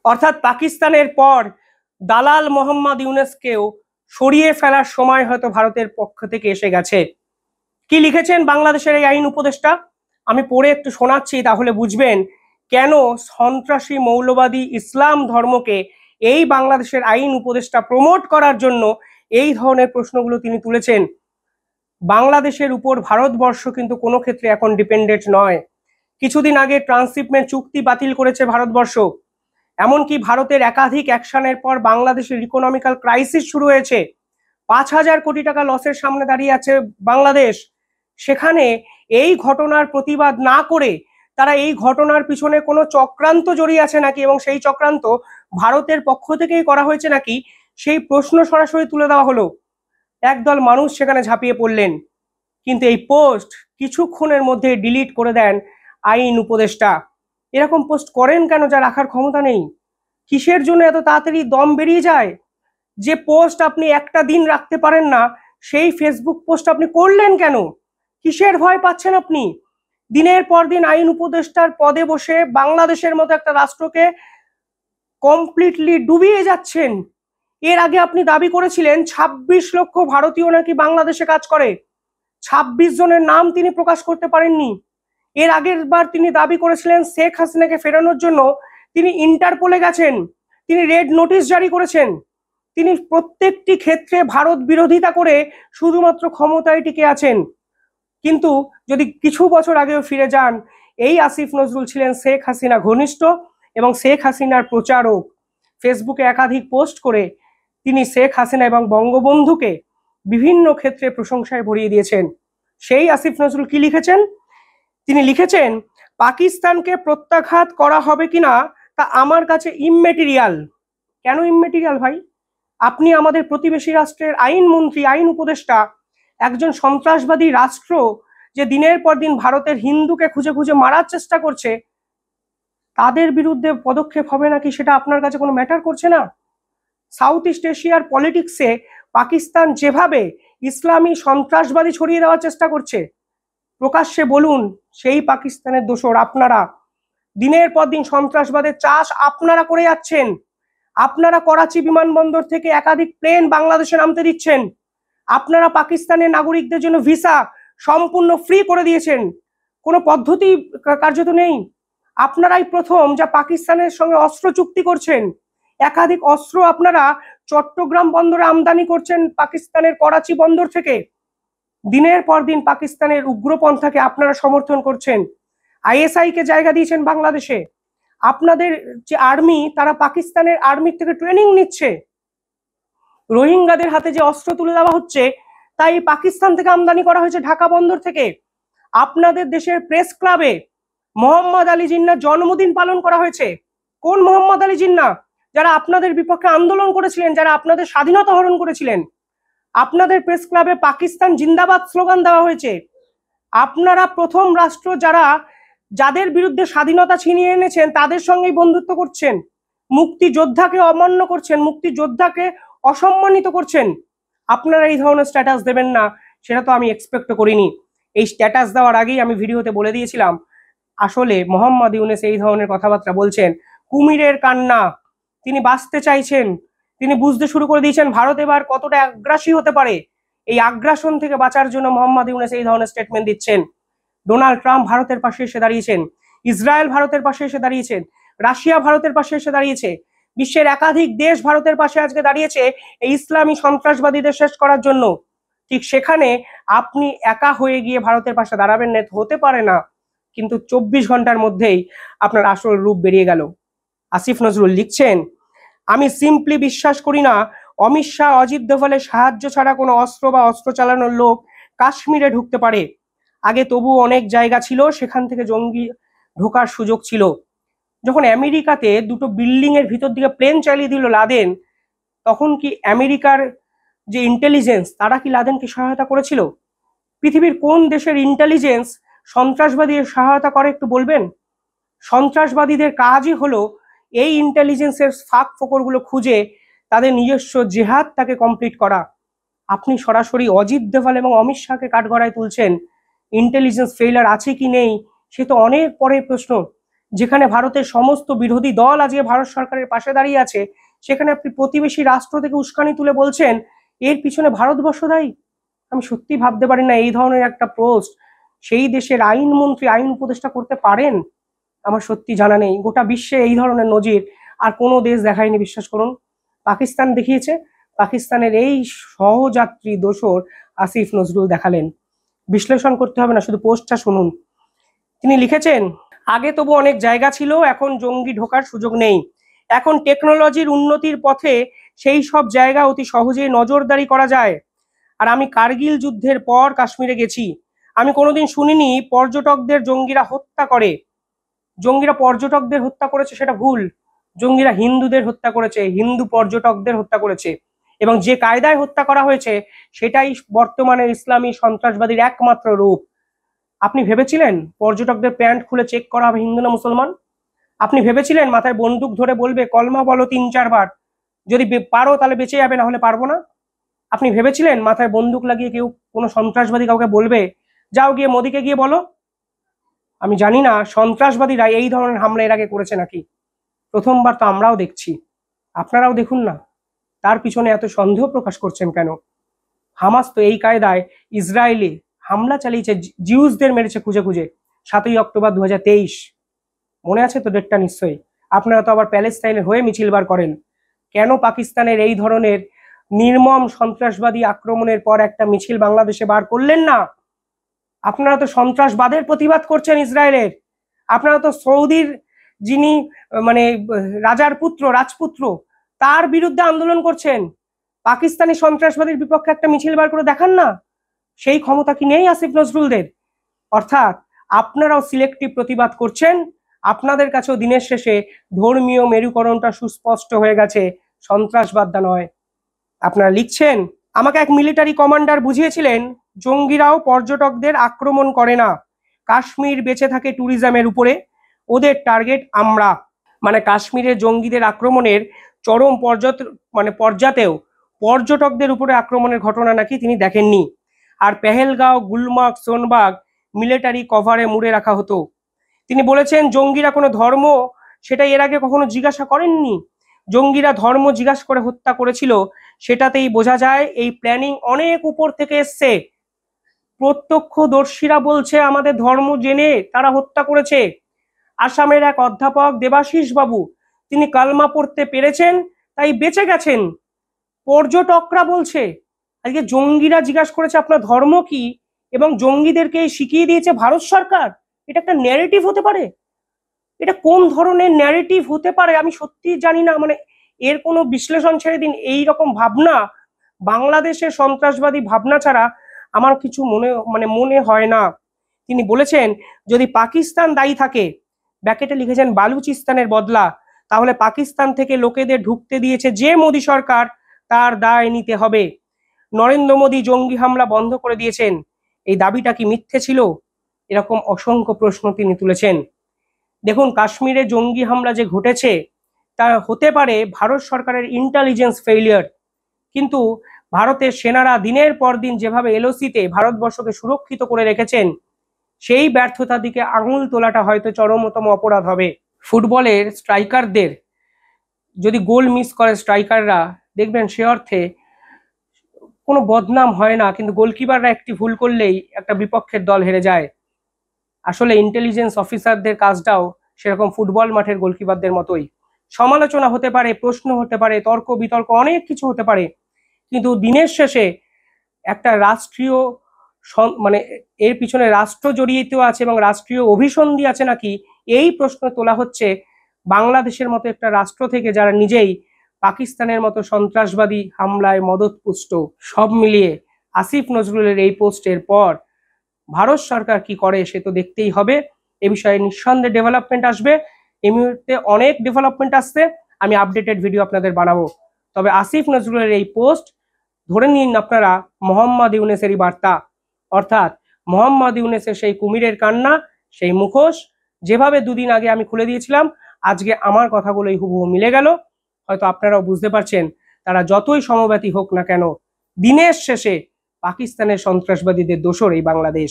অর্থাৎ পাকিস্তানের পর দালাল মোহাম্মদ ইউনূসকেও সরিয়ে ফেলার সময় হয়তো ভারতের পক্ষ থেকে এসে গেছে। কি লিখেছেন বাংলাদেশের এই আইন উপদেষ্টা, আমি পড়ে একটু শোনাচ্ছি, তাহলে বুঝবেন কেন সন্ত্রাসী মৌলবাদী ইসলাম ধর্মকে এই বাংলাদেশের আইন উপদেষ্টা প্রমোট করার জন্য এই ধরনের প্রশ্নগুলো তিনি তুলেছেন। বাংলাদেশের উপর ভারতবর্ষ কিন্তু কোনো ক্ষেত্রে এখন ডিপেন্ডেন্ট নয়। কিছুদিন আগে ট্রান্সশিপমেন্ট চুক্তি বাতিল করেছে ভারতবর্ষ। এমনকি ভারতের একাধিক অ্যাকশনের পর বাংলাদেশের ইকোনমিক্যাল ক্রাইসিস শুরু হয়েছে। 5,000 কোটি টাকা লসের সামনে দাঁড়িয়ে আছে বাংলাদেশ। সেখানে এই ঘটনার প্রতিবাদ না করে তারা এই ঘটনার পিছনে কোনো চক্রান্ত জড়িয়ে আছে নাকি এবং সেই চক্রান্ত ভারতের পক্ষ থেকেই করা হয়েছে নাকি, সেই প্রশ্ন সরাসরি তুলে দেওয়া হলো। একদল মানুষ সেখানে ঝাঁপিয়ে পড়লেন, কিন্তু এই পোস্ট কিছুক্ষণের মধ্যে ডিলিট করে দেন আইন উপদেষ্টা। এরকম পোস্ট করেন কেন যা রাখার ক্ষমতা নেই? কিসের জন্য এত তাড়াতাড়ি দম বেরিয়ে যায়? যে পোস্ট আপনি একটা দিন রাখতে পারেন না, সেই ফেসবুক পোস্ট আপনি করলেন কেন? কিসের ভয় পাচ্ছেন আপনি? দিনের পর দিন আইন উপদেষ্টার পদে বসে বাংলাদেশের মতো একটা রাষ্ট্রকে কমপ্লিটলি ডুবিয়ে যাচ্ছেন। এর আগে আপনি দাবি করেছিলেন 26 লক্ষ ভারতীয় নাকি বাংলাদেশে কাজ করে। 26 জনের নাম তিনি প্রকাশ করতে পারেননি। এর আগের বার তিনি দাবি করেছিলেন শেখ হাসিনাকে ফেরানোর জন্য তিনি ইন্টারপোলে গেছেন, তিনি রেড নোটিশ জারি করেছেন। তিনি প্রত্যেকটি ক্ষেত্রে ভারত বিরোধিতা করে শুধুমাত্র ক্ষমতায় টিকে আছেন। কিন্তু যদি কিছু বছর আগেও ফিরে যান, এই আসিফ নজরুল ছিলেন শেখ হাসিনা ঘনিষ্ঠ এবং শেখ হাসিনার প্রচারক। ফেসবুকে একাধিক পোস্ট করে তিনি শেখ হাসিনা এবং বঙ্গবন্ধুকে বিভিন্ন ক্ষেত্রে প্রশংসায় ভরিয়ে দিয়েছেন। সেই আসিফ নজরুল কি লিখেছেন? তিনি লিখেছেন, পাকিস্তানকে প্রত্যাঘাত করা হবে কিনা তা আমার কাছে ইমমেটেরিয়াল। কেন ইমমেটেরিয়াল ভাই? আপনি আমাদের প্রতিবেশী রাষ্ট্রের আইনমন্ত্রী, আইন উপদেষ্টা, একজন সন্ত্রাসবাদী রাষ্ট্র যে দিনের পর দিন ভারতের হিন্দুকে খুঁজে খুঁজে মারার চেষ্টা করছে, তাদের বিরুদ্ধে পদক্ষেপ হবে নাকি সেটা আপনার কাছে কোনো ম্যাটার করছে না? সাউথ ইস্ট এশিয়ার পলিটিক্সে পাকিস্তান যেভাবে ইসলামী সন্ত্রাসবাদী ছড়িয়ে দেওয়ার চেষ্টা করছে, প্রকাশ্যে বলুন সেই পাকিস্তানের দোসর আপনারা। দিনের পর দিন সন্ত্রাসবাদের চাষ আপনারা করে যাচ্ছেন। আপনারা করাচি বিমানবন্দর থেকে একাধিক প্লেন বাংলাদেশে নামতে দিচ্ছেন। আপনারা পাকিস্তানের নাগরিকদের জন্য ভিসা সম্পূর্ণ ফ্রি করে দিয়েছেন, কোনো পদ্ধতি কার্যত নেই। আপনারাই প্রথম যা পাকিস্তানের সঙ্গে অস্ত্র চুক্তি করছেন। একাধিক অস্ত্র আপনারা চট্টগ্রাম বন্দরে আমদানি করছেন পাকিস্তানের করাচি বন্দর থেকে। দিনের পর দিন পাকিস্তানের উগ্রপন্থাকে আপনারা সমর্থন করছেন। আইএসআই কে জায়গা দিয়েছেন বাংলাদেশে। আপনাদের যে আর্মি, তারা পাকিস্তানের আর্মির থেকে ট্রেনিং নিচ্ছে। রোহিঙ্গাদের হাতে যে অস্ত্র তুলে দেওয়া হচ্ছে, তাই পাকিস্তান থেকে আমদানি করা হয়েছে ঢাকা বন্দর থেকে। আপনাদের দেশের প্রেস ক্লাবে মোহাম্মদ আলী জিন্নার জন্মদিন পালন করা হয়েছে। কোন মোহাম্মদ আলী জিন্না? যারা আপনাদের বিপক্ষে আন্দোলন করেছিলেন, যারা আপনাদের স্বাধীনতা হরণ করেছিলেন। আপনাদের প্রেস ক্লাবে পাকিস্তান জিন্দাবাদ স্লোগান দেওয়া হয়েছে। আপনারা প্রথম রাষ্ট্র যাদের বিরুদ্ধে স্বাধীনতা ছিনিয়ে এনেছেন তাদের সঙ্গেই বন্ধুত্ব করছেন, মুক্তিযোদ্ধাকে অমান্য করছেন, মুক্তিযোদ্ধাকে অসম্মানিত করছেন। আপনারা এই ধরনের স্ট্যাটাস দেবেন না সেটা তো আমি এক্সপেক্ট করিনি। এই স্ট্যাটাস দেওয়ার আগেই আমি ভিডিওতে বলে দিয়েছিলাম, আসলে মোহাম্মদ ইউনূস এই ধরনের কথাবার্তা বলছেন কুমিরের কান্না। তিনি বাঁচতে চাইছেন, তিনি বুঝতে শুরু করে দিয়েছেন ভারত এবার কতটা আগ্রাসী হতে পারে। এই আগ্রাসন থেকে বাঁচার জন্য মোহাম্মদ ইউনূস এই ধরনের স্টেটমেন্ট দিচ্ছেন। ডোনাল্ড ট্রাম্প ভারতের পাশে এসে দাঁড়িয়েছেন, ইসরায়েল ভারতের পাশে এসে দাঁড়িয়েছেন, রাশিয়া ভারতের পাশে এসে দাঁড়িয়েছে, বিশ্বের একাধিক দেশ ভারতের পাশে আজকে দাঁড়িয়েছে এই ইসলামী সন্ত্রাসবাদীদের শেষ করার জন্য। ঠিক সেখানে আপনি একা হয়ে গিয়ে ভারতের পাশে দাঁড়াবেন না, হতে পারে না। কিন্তু 24 ঘন্টার মধ্যেই আপনার আসল রূপ বেরিয়ে গেল। আসিফ নজরুল লিখছেন, আমি সিম্পলি বিশ্বাস করি না অমিত শাহ, অজিত দোভালের সাহায্য ছাড়া কোনো অস্ত্র বা অস্ত্র চালানোর লোক কাশ্মীরে ঢুকতে পারে। আগে তবু অনেক জায়গা ছিল সেখান থেকে জঙ্গি ঢোকার সুযোগ ছিল। যখন আমেরিকাতে দুটো বিল্ডিং এর ভিতর দিকে প্লেন চালিয়ে দিল লাদেন, তখন কি আমেরিকার যে ইন্টেলিজেন্স তারা কি লাদেনকে সহায়তা করেছিল? পৃথিবীর কোন দেশের ইন্টেলিজেন্স সন্ত্রাসবাদীর সহায়তা করে একটু বলবেন? সন্ত্রাসবাদীদের কাজই হলো এই ইন্টেলিজেন্সের ফাঁক ফোকরগুলো খুঁজে তাদের নিজস্ব জেহাদটাকে কমপ্লিট করা। আপনি সরাসরি অজিত দোভাল এবং অমিত শাহকে কাঠগড়ায় তুলছেন। ইন্টেলিজেন্স ফেইলার আছে কি নেই সে তো অনেক পরের প্রশ্ন, যেখানে ভারতের সমস্ত বিরোধী দল আজকে ভারত সরকারের পাশে দাঁড়িয়ে আছে, সেখানে আপনি প্রতিবেশী রাষ্ট্র থেকে উস্কানি তুলে বলছেন এর পিছনে ভারতবর্ষ দায়ী। আমি সত্যি ভাবতে পারি না এই ধরনের একটা পোস্ট সেই দেশের আইনমন্ত্রী, আইন উপদেষ্টা করতে পারেন। আমার সত্যি জানা নেই, গোটা বিশ্বে এই ধরনের নজির আর কোনো দেশ দেখায়নি, বিশ্বাস করুন। পাকিস্তান দেখিয়েছে, পাকিস্তানের এই সহযাত্রী দোসর আসিফ নজরুল দেখালেন। বিশ্লেষণ করতে হবে না, শুধু পোস্টটা শুনুন। তিনি লিখেছেন, আগে তবু অনেক জায়গা ছিল, এখন জঙ্গি ঢোকার সুযোগ নেই। এখন টেকনোলজির উন্নতির পথে সেই সব জায়গা অতি সহজেই নজরদারি করা যায়। আর আমি কার্গিল যুদ্ধের পর কাশ্মীরে গেছি, আমি কোনোদিন শুনিনি পর্যটকদের জঙ্গিরা হত্যা করে। জঙ্গিরা পর্যটকদের হত্যা করেছে সেটা ভুল, জঙ্গিরা হিন্দুদের হত্যা করেছে, হিন্দু পর্যটকদের হত্যা করেছে, এবং যে কায়দায় হত্যা করা হয়েছে সেটাই বর্তমানে ইসলামী সন্ত্রাসবাদীর একমাত্র রূপ। আপনি ভেবেছিলেন পর্যটকদের প্যান্ট খুলে চেক করা হবে হিন্দু না মুসলমান? আপনি ভেবেছিলেন মাথায় বন্দুক ধরে বলবে কলমা বলো 3-4 বার, যদি পারো তাহলে বেঁচে যাবে, না হলে পারবো না? আপনি ভেবেছিলেন মাথায় বন্দুক লাগিয়ে কেউ কোনো সন্ত্রাসবাদী কাউকে বলবে যাও গিয়ে মোদিকে গিয়ে বলো? আমি জানি না সন্ত্রাসবাদীরা এই ধরনের হামলা এর আগে করেছে নাকি, প্রথমবার তো আমরাও দেখছি, আপনারাও দেখুন না। তার পিছনে এত সন্দেহ প্রকাশ করছেন কেন? হামাস তো এই কায়দায় ইসরায়েলে হামলা চালিয়েছে, জিউসদের মেরেছে খুঁজে খুঁজে 7ই অক্টোবর 2023, মনে আছে তো ডেটটা নিশ্চয়ই। আপনারা তো আবার প্যালেস্তাইনের হয়ে মিছিল বার করেন। কেন পাকিস্তানের এই ধরনের নির্মম সন্ত্রাসবাদী আক্রমণের পর একটা মিছিল বাংলাদেশে বার করলেন না? আপনারা তো সন্ত্রাসবাদের প্রতিবাদ করছেন ইসরায়েলের, আপনারা তো সৌদির যিনি মানে রাজার পুত্র, রাজপুত্র, তার বিরুদ্ধে আন্দোলন করছেন। পাকিস্তানি সন্ত্রাসবাদীর বিপক্ষে একটা মিছিল বার করে দেখান না। সেই ক্ষমতা কি নেই আসিফ নজরুলদের? অর্থাৎ আপনারাও সিলেক্টিভ প্রতিবাদ করছেন, আপনাদের কাছেও দিনের শেষে ধর্মীয় মেরুকরণটা সুস্পষ্ট হয়ে গেছে, সন্ত্রাসবাদটা নয়। আপনারা লিখছেন, আমাকে এক মিলিটারি কমান্ডার বুঝিয়েছিলেন জঙ্গিরাও পর্যটকদের আক্রমণ করে না, কাশ্মীর বেঁচে থাকে ট্যুরিজমের উপরে, ওদের টার্গেট আমরা। মানে কাশ্মীরের জঙ্গিদের আক্রমণের চরম পর্যাতেও পর্যটকদের উপরে আক্রমণের ঘটনা নাকি তিনি দেখেননি। আর পেহেলগাঁও, গুলমার্গ, সোনবাগ মিলিটারি কভারে মুড়ে রাখা হতো। তিনি বলেছেন জঙ্গিরা কোনো ধর্ম সেটা এর আগে কখনো জিজ্ঞাসা করেননি, জঙ্গিরা ধর্ম জিজ্ঞাসা করে হত্যা করেছিল, সেটাতেই বোঝা যায় এই প্ল্যানিং অনেক উপর থেকে এসছে। প্রত্যক্ষদর্শীরা বলছে আমাদের ধর্ম জেনে তারা হত্যা করেছে। আসামের এক অধ্যাপক দেবাশিস বাবু, তিনি কালমা পড়তে পেরেছেন তাই বেঁচে গেছেন। পর্যটকরা বলছে আজকে জঙ্গিরা জিজ্ঞাসা করেছে আপনার ধর্ম কি, এবং জঙ্গিদেরকে শিখিয়ে দিয়েছে ভারত সরকার। এটা একটা ন্যারেটিভ হতে পারে? এটা কোন ধরনের ন্যারেটিভ হতে পারে আমি সত্যি জানি না। মানে এর কোনো বিশ্লেষণ ছেড়ে দিন, এই রকম ভাবনা বাংলাদেশের সন্ত্রাসবাদী ভাবনা ছাড়া আমার কিছু মনে হয় না। তিনি বলেছেন যদি পাকিস্তান দায়ী থাকে, ব্যাকেটে লিখেছেন বালুচিস্তানের বদলা, তাহলে পাকিস্তান থেকে লোকেদের ঢুকতে দিয়েছে যে মোদী সরকার, তার দায় নিতে হবে। নরেন্দ্র মোদী জঙ্গি হামলা বন্ধ করে দিয়েছেন, এই দাবিটা কি মিথ্যে ছিল? এরকম অসংখ্য প্রশ্ন তিনি তুলেছেন। দেখুন, কাশ্মীরে জঙ্গি হামলা যে ঘটেছে তা হতে পারে ভারত সরকারের ইন্টেলিজেন্স ফেইলিয়ার, কিন্তু ভারতের সেনারা দিনের পর দিন যেভাবে এলওসিতে ভারতবর্ষকে সুরক্ষিত করে রেখেছেন, সেই ব্যর্থতার দিকে আঙুল তোলাটা হয়তো চরমতম অপরাধ হবে। ফুটবলের স্ট্রাইকারদের যদি গোল মিস করে স্ট্রাইকাররা, দেখবেন সে অর্থে কোনো বদনাম হয় না, কিন্তু গোলকিপাররা একটি ভুল করলেই একটা বিপক্ষের দল হেরে যায়। আসলে ইন্টেলিজেন্স অফিসারদের কাজটাও সেরকম ফুটবল মাঠের গোলকিপারদের মতোই। সমালোচনা হতে পারে, প্রশ্ন হতে পারে, তর্ক বিতর্ক অনেক কিছু হতে পারে, কিন্তু দিনের শেষে একটা রাষ্ট্রীয় এর পিছনে রাষ্ট্র জড়িত আছে এবং রাষ্ট্রীয় অভিসন্ধি আছে নাকি, এই প্রশ্ন তোলা হচ্ছে বাংলাদেশের মতো একটা রাষ্ট্র থেকে যারা নিজেই পাকিস্তানের মতো সন্ত্রাসবাদী হামলায় মদতপুষ্ট। সব মিলিয়ে আসিফ নজরুলের এই পোস্টের পর ভারত সরকার কি করে সে তো দেখতেই হবে। এ বিষয়ে নিঃসন্দেহে ডেভেলপমেন্ট আসবে, এই মুহূর্তে অনেক ডেভেলপমেন্ট আসছে, আমি আপডেটেড ভিডিও আপনাদের বানাবো। তবে আসিফ নজরুলের এই পোস্ট ধরে নিন আপনারা মোহাম্মদ ইউনূসেরই বার্তা, অর্থাৎ মোহাম্মদ ইউনূসের সেই কুমিরের কান্না, সেই মুখোশ যেভাবে দুদিন আগে আমি খুলে দিয়েছিলাম, আজকে আমার কথাগুলোই হুবহু মিলে গেল। হয়তো আপনারাও বুঝতে পারছেন তারা যতই সমব্যথী হোক না কেন, দিনের শেষে পাকিস্তানের সন্ত্রাসবাদীদের দোসর এই বাংলাদেশ।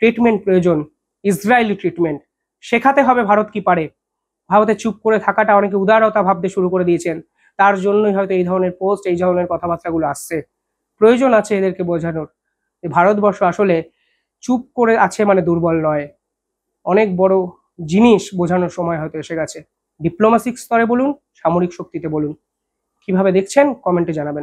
ট্রিটমেন্ট প্রয়োজন, ইসরায়েলি ট্রিটমেন্ট, শেখাতে হবে ভারত কি পারে। ভারতে চুপ করে থাকাটা অনেকে উদারতা ভাবতে শুরু করে দিয়েছেন, তার জন্যই হয়তো এই ধরনের পোস্ট, এই ধরনের কথাবার্তাগুলো আসছে। প্রয়োজন আছে এদেরকে বোঝানোর যে ভারতবর্ষ আসলে চুপ করে আছে মানে দুর্বল নয়, অনেক বড় জিনিস বোঝানোর সময় হয়তো এসে গেছে। ডিপ্লোম্যাটিক স্তরে বলুন, সামরিক শক্তিতে বলুন। কিভাবে দেখছেন কমেন্টে জানাবেন।